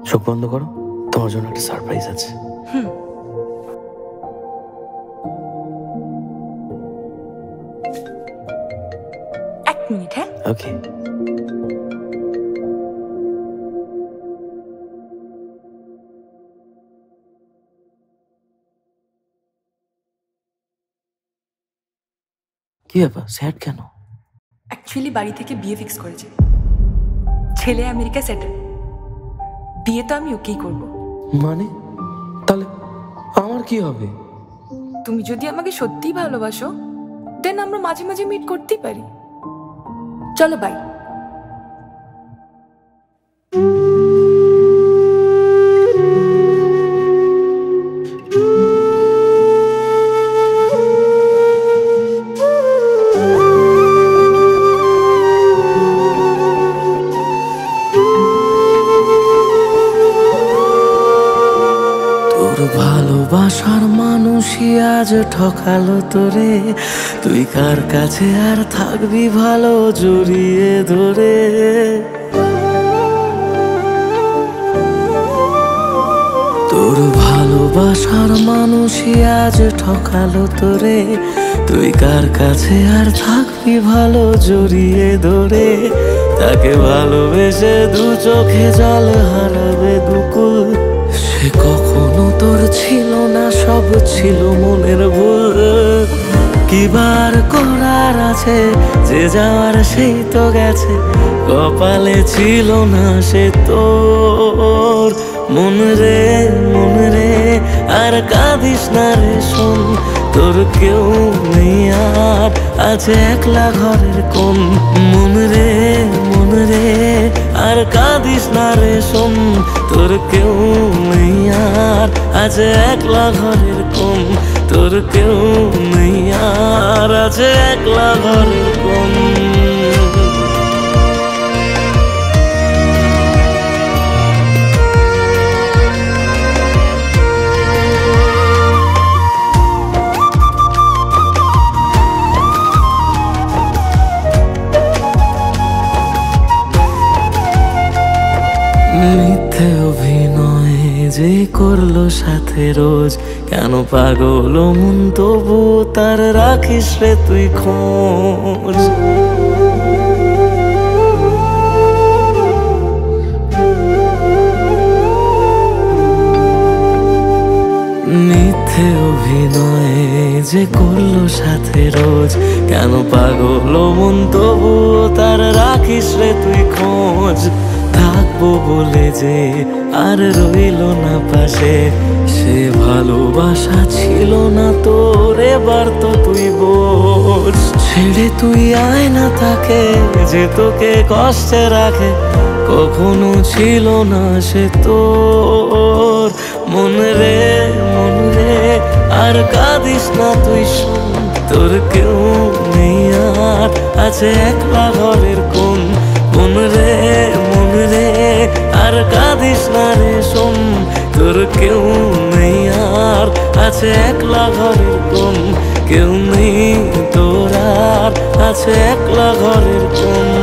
চোখ বন্ধ করো, তোমার জন্য একটা সারপ্রাইজ আছে। এক মিনিট। হ্যাঁ, ওকে। কি ব্যাপার, স্যাড কেন? অ্যাকচুয়ালি বাড়ি থেকে বিয়ে ফিক্স করেছে। ছেলে আমেরিকা সেটেল, বিয়ে তো আমি ওকেই করব। মানে তাহলে আমার কি হবে? তুমি যদি আমাকে সত্যিই ভালোবাসো দেন আমরা মাঝে মাঝে মিট করতেই পারি। চলো বাই। ভালোবাসার মানুষই আজ ঠকালো তোরে, তুই কার কাছে আর থাকবি ভালো জড়িয়ে ধরে। তোর ভালোবাসার মানুষই আজ ঠকালো তোরে, তুই কার কাছে আর থাকবি ভালো জড়িয়ে ধরে। তাকে ভালোবেসে দু চোখে জল হারাবে দুকুল, সে কখনো তোর ছিল না, সব ছিল মনের ভুল। কিবার করার আছে, যে যাওয়ার সেই তো গেছে, কপালে ছিল না সে তোর। মন রে আর কাঁদিস না রে শোন, তোর কেউ নেই আর আছে একলা ঘরের কোণ। মন রে আর কাঁদিস না রে শোন, তোর কেউ নেই আর আছে একলা ঘরের কোণ। তোর কেউ নেই আর আছে একলা ঘরের কোণ। মিথ্যে অভিনয় যে করলো সাথে রোজ, কেন পাগল মন তবু তার রাখিস রে তুই খোঁজ। মিথ্যে অভিনয় যে করলো সাথে রোজ, কেন পাগল মন তবু তার রাখিস রে তুই খোঁজ। থাকবো বলে যে আর রইল না পাশে, সে ভালোবাসা ছিল না তোর, এবার তো তুই বোঝ। ছেড়ে তুই আয় না তাকে যে তোকে কষ্টে রাখে, কখনো ছিল না সে তোর। মন রে আর কাঁদিস না তুই শোন, তোর কেউ নেই আর আছে একলা ঘরের কোণ। মন রে আর কাঁদিস না রে শোন, তোর কেউ নেই আর আছে একলা ঘরের কোণ। কেউ নেই তোর আর আছে একলা ঘরের কোণ।